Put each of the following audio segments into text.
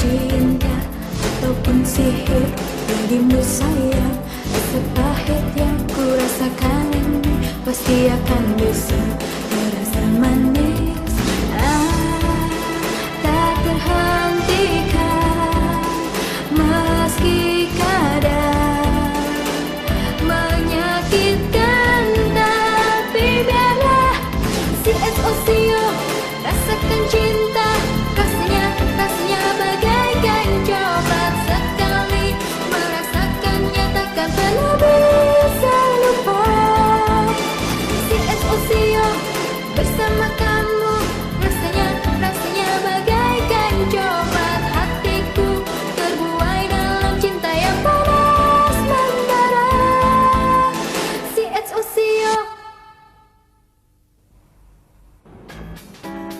cinta ataupun sihir bagimu sayang. Rasa pahit yang ku rasakan ini pasti akan bisa terasa manis. Tak terhentikan meski kadang menyakitkan, tapi biarlah CSOCO rasakan cinta. Rasanya bagaikan coklat, sekali merasakannya takkan pernah bisa lupa. CSOCO bersama kamu, rasanya bagaikan coklat. Hatiku terbuai dalam cinta yang panas membara. CSOCO.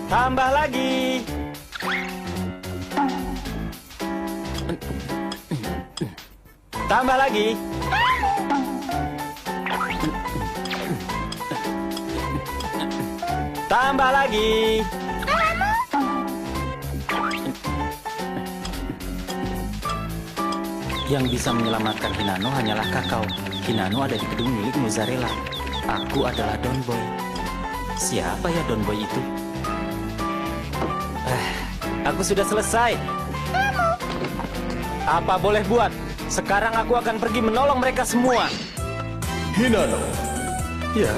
Tambah lagi. Tambah lagi. Tambah lagi. Yang bisa menyelamatkan Hinano hanyalah Kakao. Hinano ada di gedung milik Mozzarella. Aku adalah Don Boy. Siapa ya Don Boy itu? Aku sudah selesai. Apa boleh buat? Sekarang aku akan pergi menolong mereka semua. Hinano. Ya,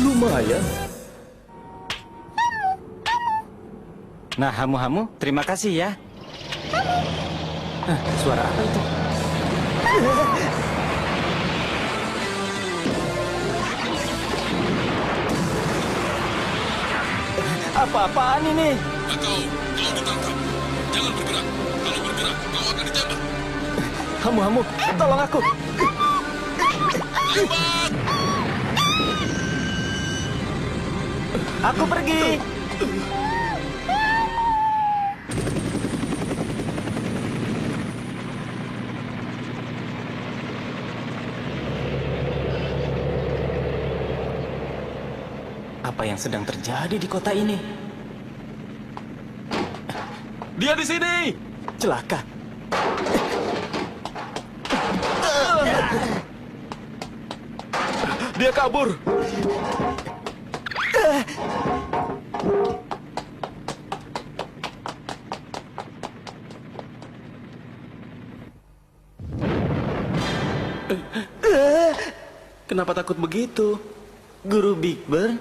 lumayan. Nah, hamu-hamu, terima kasih ya. Suara apa itu? Apa-apaan ini? Kakao, kau ditangkap. Jangan bergerak. Kalau bergerak, kau akan ditembak. Hamu-hamu, tolong aku. Tembak! Aku pergi. Apa yang sedang terjadi di kota ini? Dia di sini. Celaka. Dia kabur. Kenapa takut begitu? Guru Big Bird?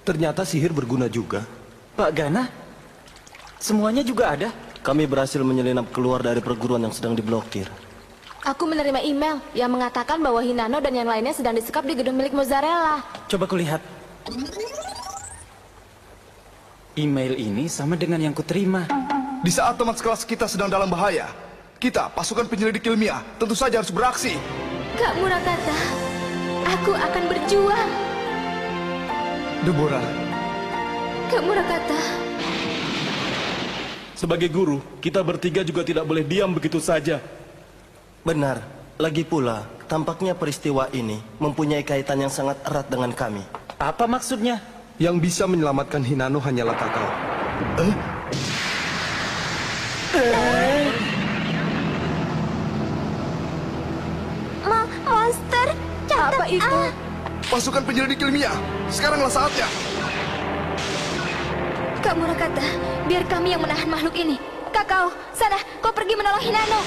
Ternyata sihir berguna juga. Pak Gana? Semuanya juga ada? Kami berhasil menyelinap keluar dari perguruan yang sedang diblokir. Aku menerima email yang mengatakan bahwa Hinano dan yang lainnya sedang disekap di gedung milik Mozzarella. Coba kulihat. Email ini sama dengan yang kuterima. Di saat teman sekelas kita sedang dalam bahaya, kita, pasukan penyelidik ilmiah, tentu saja harus beraksi. Kak Murakata, aku akan berjuang. Deborah, Kak Murakata. Sebagai guru, kita bertiga juga tidak boleh diam begitu saja. Benar. Lagi pula, tampaknya peristiwa ini mempunyai kaitan yang sangat erat dengan kami. Apa maksudnya? yang bisa menyelamatkan Hinano hanyalah Kakao. Monster catat Apa itu? Pasukan penyelidik ilmiah, sekaranglah saatnya. Kak Murakata, biar kami yang menahan makhluk ini. Kakao, sana, kau pergi menolong Hinano.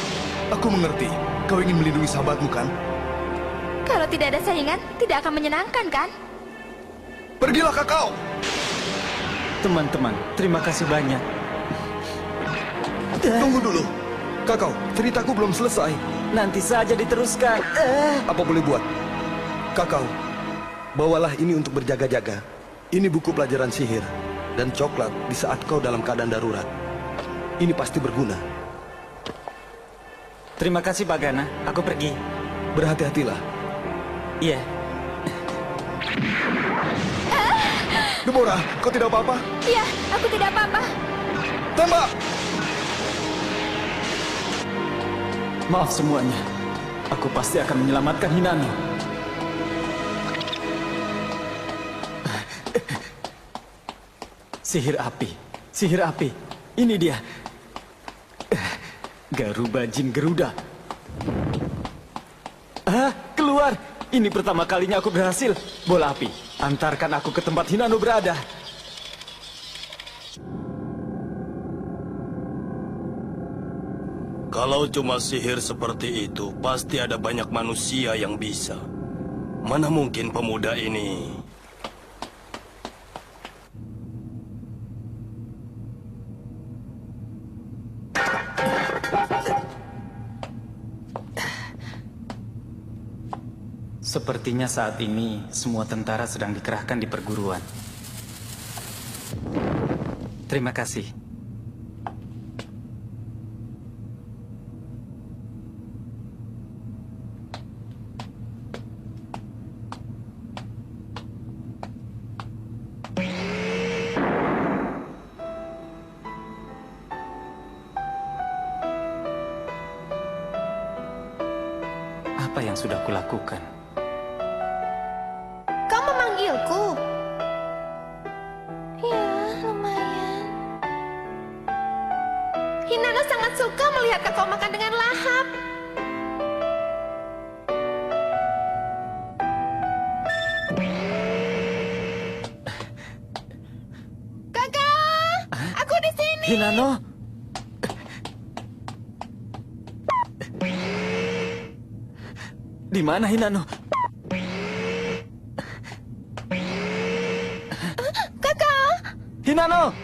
Aku mengerti, kau ingin melindungi sahabatmu kan? Kalau tidak ada saingan, tidak akan menyenangkan kan? Pergilah Kakao. Teman-teman, terima kasih banyak. Tunggu dulu. Kakao, ceritaku belum selesai. Nanti saja diteruskan. Apa boleh buat? Kakao, bawalah ini untuk berjaga-jaga. Ini buku pelajaran sihir dan coklat di saat kau dalam keadaan darurat. Ini pasti berguna. Terima kasih Pak Gana, aku pergi. Berhati-hatilah. Iya. Deborah, kau tidak apa-apa? Iya, aku tidak apa-apa. Tembak! Maaf semuanya. Aku pasti akan menyelamatkan Hinano. Sihir api. Sihir api. Ini dia. Garuba Jin Geruda. Keluar! Ini pertama kalinya aku berhasil. Bola api, antarkan aku ke tempat Hinano berada. Kalau cuma sihir seperti itu, pasti ada banyak manusia yang bisa. Mana mungkin pemuda ini... Sepertinya saat ini semua tentara sedang dikerahkan di perguruan. Terima kasih. Apa yang sudah kulakukan? Kau memanggilku? Ya, lumayan. Hinano sangat suka melihat kau makan dengan lahap. Kakak, aku di sini. Hinano? Di mana Hinano? Kakak, Hinano!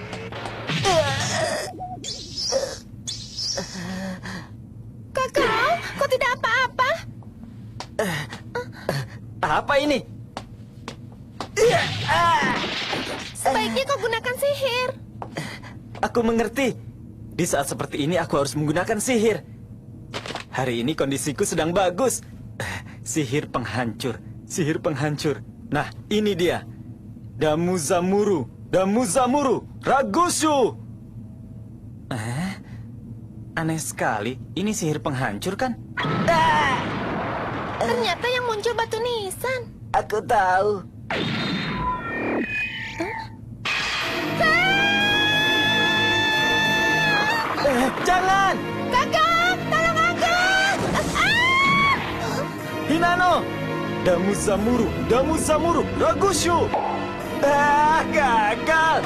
kakak, kau tidak apa-apa? Apa ini? Sebaiknya kau gunakan sihir. Aku mengerti. Di saat seperti ini aku harus menggunakan sihir. Hari ini kondisiku sedang bagus. Sihir penghancur. Sihir penghancur. Nah, ini dia. Damuzamuru. Damuzamuru. Ragushu. Aneh sekali. Ini sihir penghancur kan? Ternyata yang muncul batu nisan. Aku tahu. Jangan! Kakak, tolong aku! Hinano! Damuzamuru! Damuzamuru! Ragushu! Gagal!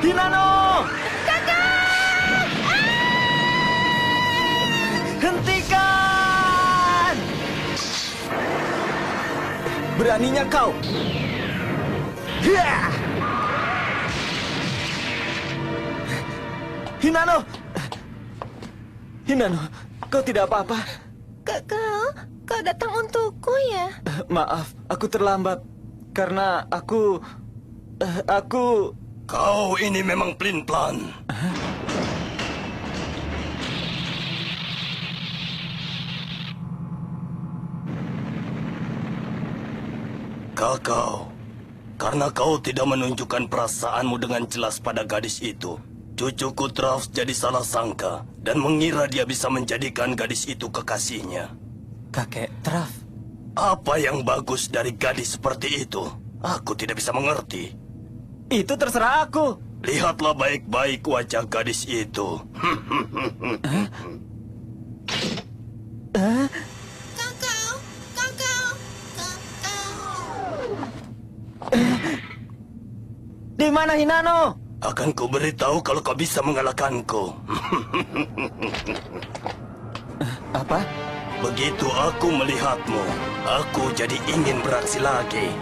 Hinano! Hentikan! Beraninya kau! Hiya! Hinano! Hinano, kau tidak apa-apa? Kau datang untukku ya? Maaf, aku terlambat. Karena aku... Kau ini memang pelin-pelan. Kakau, karena kau tidak menunjukkan perasaanmu dengan jelas pada gadis itu, cucuku Trav jadi salah sangka dan mengira dia bisa menjadikan gadis itu kekasihnya. Kakek Trav. Apa yang bagus dari gadis seperti itu? Aku tidak bisa mengerti. Itu terserah aku. Lihatlah baik-baik wajah gadis itu. Di mana Hinano? Akan ku beritahu kalau kau bisa mengalahkanku. Apa? Begitu aku melihatmu, aku jadi ingin beraksi lagi.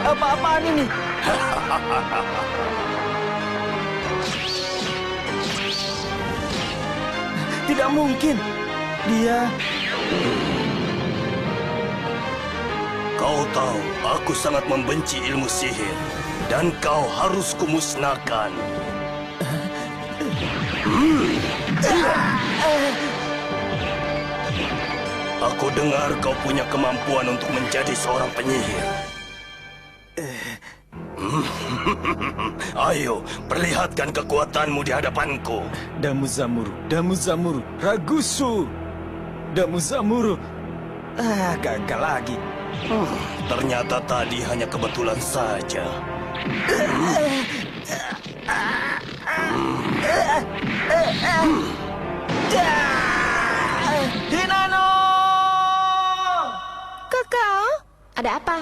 Apa-apaan ini? Tidak mungkin. Dia... Kau tahu, aku sangat membenci ilmu sihir. Dan kau harus kumusnahkan. Aku dengar kau punya kemampuan untuk menjadi seorang penyihir. Ayo, perlihatkan kekuatanmu di hadapanku. Damuzamuru, Ragusu. Damuzamuru. Gagal lagi. Ternyata tadi hanya kebetulan saja. Hinano! Kakao? Ada apa?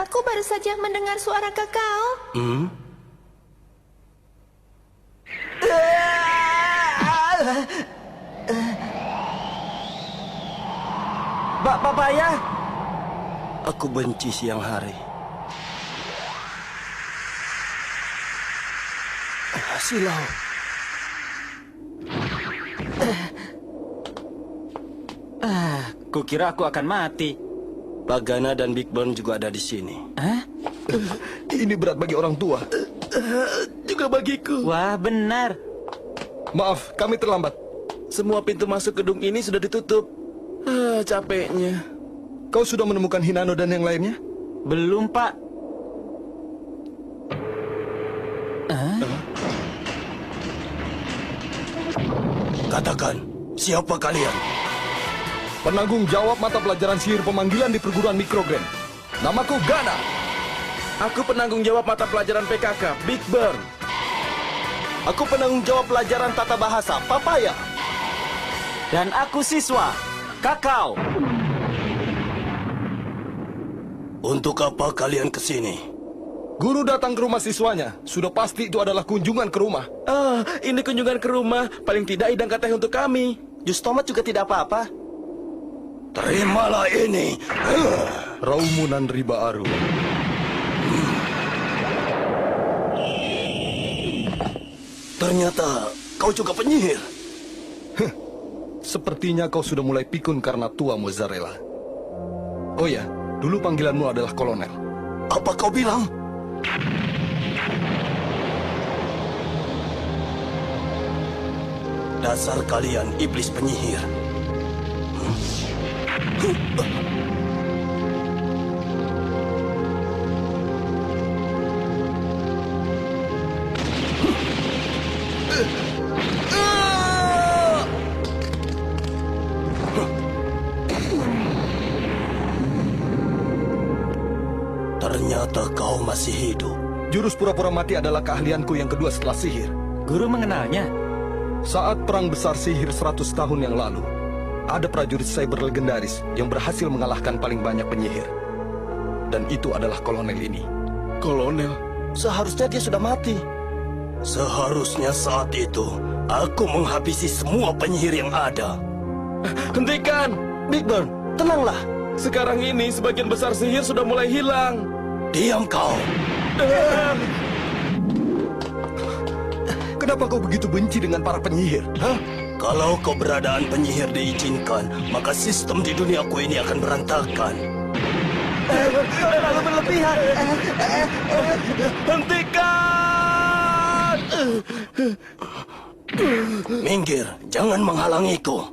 Aku baru saja mendengar suara kakao. Papaya? Aku benci siang hari. Silau. Kukira aku akan mati. Bagana dan Big Burn juga ada di sini. Ini berat bagi orang tua. Juga bagiku. Wah, benar. Maaf, kami terlambat. Semua pintu masuk gedung ini sudah ditutup. Capeknya. Kau sudah menemukan Hinano dan yang lainnya? Belum, Pak. Katakan, siapa kalian? Penanggung jawab mata pelajaran sihir pemanggilan di perguruan Mikrogrand. Namaku Gana. Aku penanggung jawab mata pelajaran PKK, Big Burn. Aku penanggung jawab pelajaran tata bahasa, Papaya. Dan aku siswa, Kakao. Untuk apa kalian kesini? Guru datang ke rumah siswanya. Sudah pasti itu adalah kunjungan ke rumah. Ini kunjungan ke rumah. Paling tidak hidang teh untuk kami. Jus tomat juga tidak apa-apa. Terimalah ini. Raumunan Riba Aru. Ternyata kau juga penyihir. Sepertinya kau sudah mulai pikun karena tua mozzarella. Oh ya, dulu panggilanmu adalah kolonel. Apa kau bilang? Dasar kalian iblis penyihir. Ternyata kau masih hidup. Jurus pura-pura mati adalah keahlianku yang kedua setelah sihir. Guru mengenalnya. Saat perang besar sihir 100 tahun yang lalu, ada prajurit cyber legendaris yang berhasil mengalahkan paling banyak penyihir. Dan itu adalah kolonel ini. Kolonel. Seharusnya dia sudah mati. Seharusnya saat itu aku menghabisi semua penyihir yang ada. Hentikan! Big Burn, tenanglah. Sekarang ini sebagian besar sihir sudah mulai hilang. Diam kau. Kenapa kau begitu benci dengan para penyihir? Hah? Kalau keberadaan penyihir diizinkan, maka sistem di duniaku ini akan berantakan. Terlalu berlebihan. Hentikan! Minggir, jangan menghalangiku.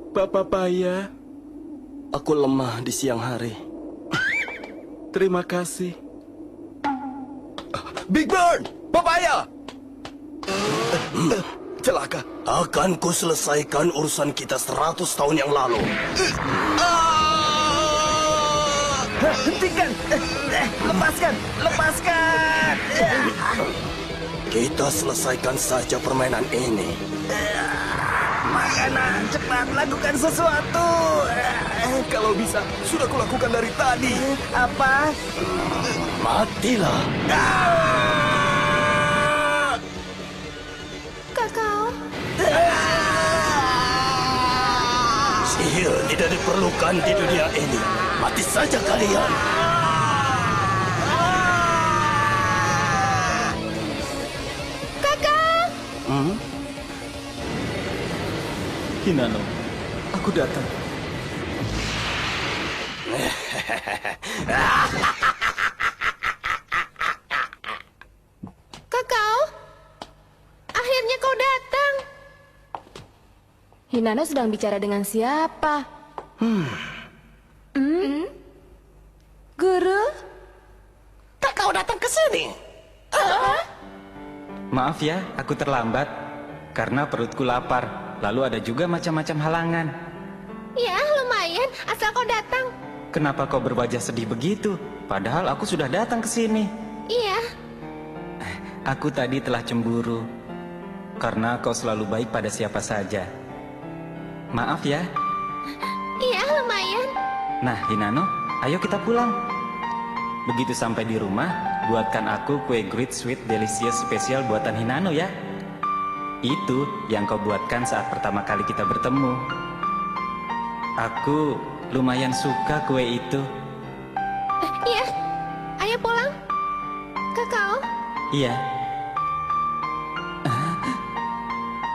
Pak Papaya, Aku lemah di siang hari. terima kasih. Big Burn! Papaya! Celaka. Akan ku selesaikan urusan kita 100 tahun yang lalu. Hentikan! Lepaskan! Lepaskan! Kita selesaikan saja permainan ini. Makanan, cepat lakukan sesuatu. Kalau bisa, sudah kulakukan dari tadi. Apa? Matilah. Kakao? Sihir tidak diperlukan di dunia ini. Mati saja kalian. Kakao? Hinano, aku datang. Kakao? Akhirnya kau datang. Hinano sedang bicara dengan siapa? Guru? Kakao datang ke sini. Maaf ya, aku terlambat. Karena perutku lapar. Lalu ada juga macam-macam halangan. Ya, lumayan. Asal kau datang. Kenapa kau berwajah sedih begitu? Padahal aku sudah datang ke sini. Iya. Aku tadi telah cemburu. Karena kau selalu baik pada siapa saja. Maaf ya. Iya, lumayan. Nah, Hinano, ayo kita pulang. Begitu sampai di rumah, buatkan aku kue Great Sweet Delicious spesial buatan Hinano ya. Itu yang kau buatkan saat pertama kali kita bertemu. Aku lumayan suka kue itu. Iya. Ayo pulang. Kakao? Iya.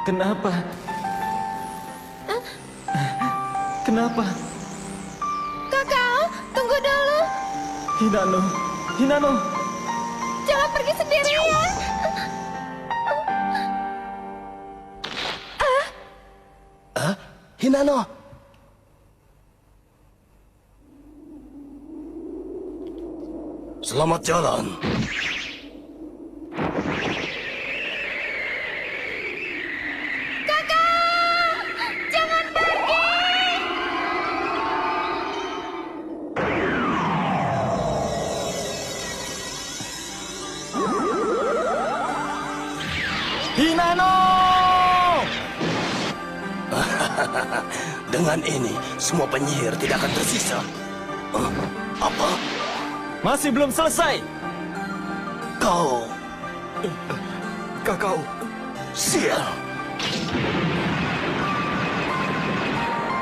Kenapa? Kenapa? Kakao, tunggu dulu. Hinano, Hinano. Jangan pergi sendirian. Hinano. Selamat jalan. Jangan pergi. Hinano! Dengan ini, semua penyihir tidak akan tersisa. Apa? Masih belum selesai. Kau Kakao, sial.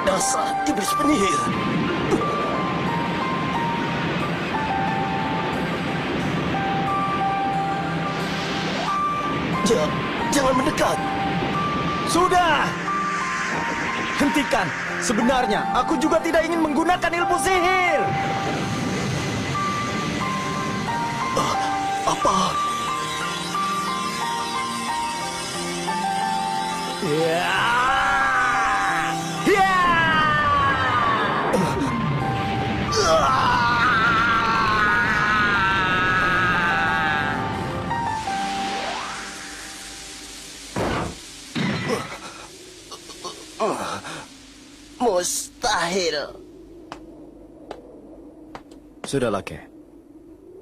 Dasar iblis penyihir. Jangan mendekat. Sudah. Hentikan. Sebenarnya, aku juga tidak ingin menggunakan ilmu sihir. Apa? Ya. Ya. Mustahil. sudahlah, Ke.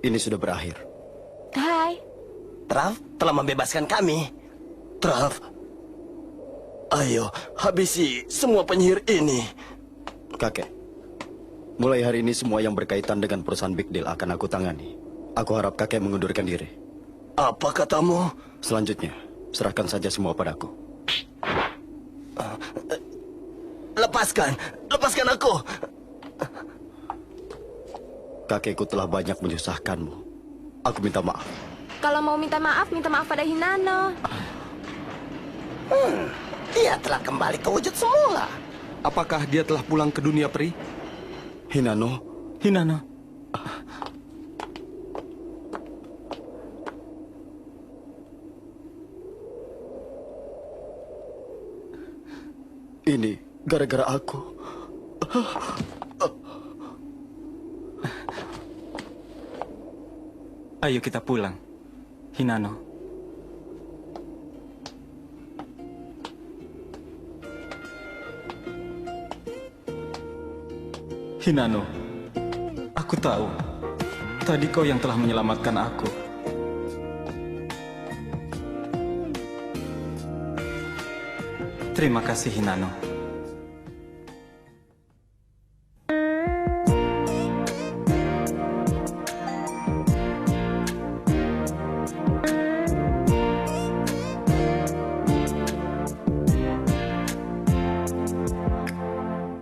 Ini sudah berakhir. Hai. Trav telah membebaskan kami. Trav, ayo habisi semua penyihir ini. Kakek, mulai hari ini semua yang berkaitan dengan perusahaan Big Deal akan aku tangani. Aku harap kakek mengundurkan diri. Apa katamu? Selanjutnya, serahkan saja semua padaku. Lepaskan aku. Kakekku telah banyak menyusahkanmu. Aku minta maaf. Kalau mau minta maaf pada Hinano. Dia telah kembali ke wujud semula. Apakah dia telah pulang ke dunia peri? Hinano, Hinano. ini gara-gara aku. Ayo kita pulang. Hinano. Hinano, aku tahu. Tadi kau yang telah menyelamatkan aku. Terima kasih, Hinano.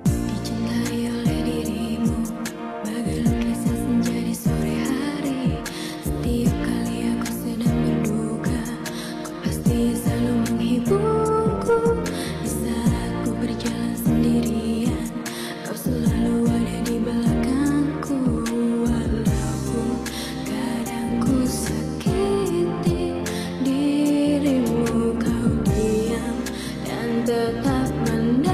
Dicintai oleh dirimu, bagai lukisan senja di sore hari. Setiap kali aku sedang berduka, kau pasti selalu menghiburku. Di saat ku berjalan sendirian, kau selalu ada di belakangku. Walaupun kadang ku sakiti dirimu, kau diam dan tetap menang.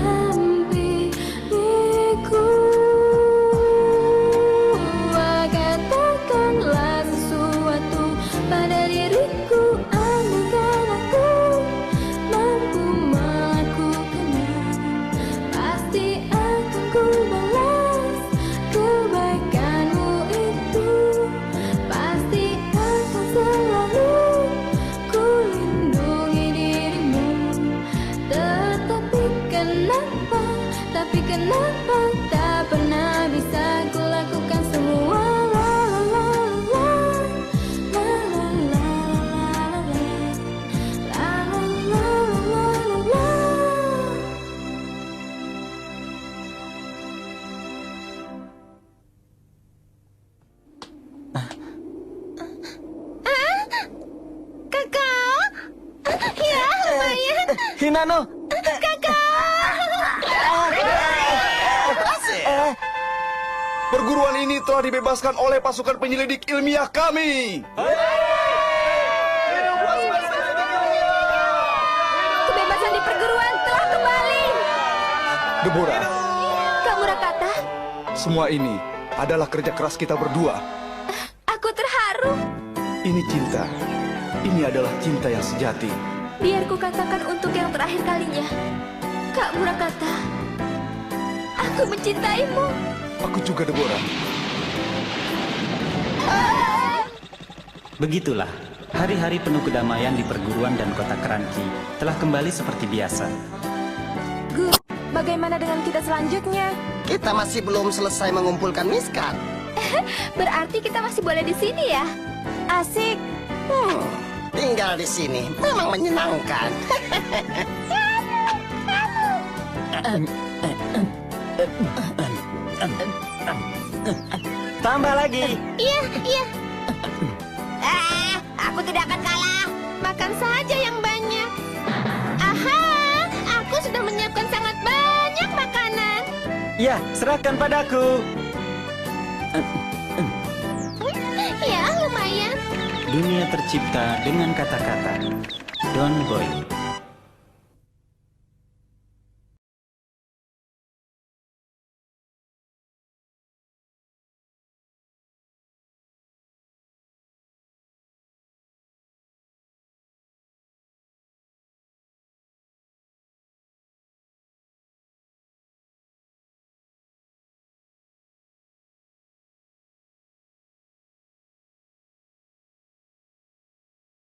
apa, tapi kenapa tak pernah bisa ku lakukan semua. Hinano! Perguruan ini telah dibebaskan oleh pasukan penyelidik ilmiah kami. Kebebasan di perguruan telah kembali. Deborah, Kak Murakata, semua ini adalah kerja keras kita berdua. aku terharu. Ini cinta. Ini adalah cinta yang sejati. Biar ku katakan untuk yang terakhir kalinya. Kak Murakata, aku mencintaimu. Aku juga, Deborah. Begitulah, hari-hari penuh kedamaian di perguruan dan kota Keranki telah kembali seperti biasa. Gu, bagaimana dengan kita selanjutnya? Kita masih belum selesai mengumpulkan miskat. Berarti kita masih boleh di sini ya? Asik. Tinggal di sini memang menyenangkan. Tambah lagi. Iya, iya. Aku tidak akan kalah. Makan saja yang banyak. Aha, aku sudah menyiapkan sangat banyak makanan. Ya, serahkan padaku. Ya, lumayan. Dunia tercipta dengan kata-kata. Don Boy.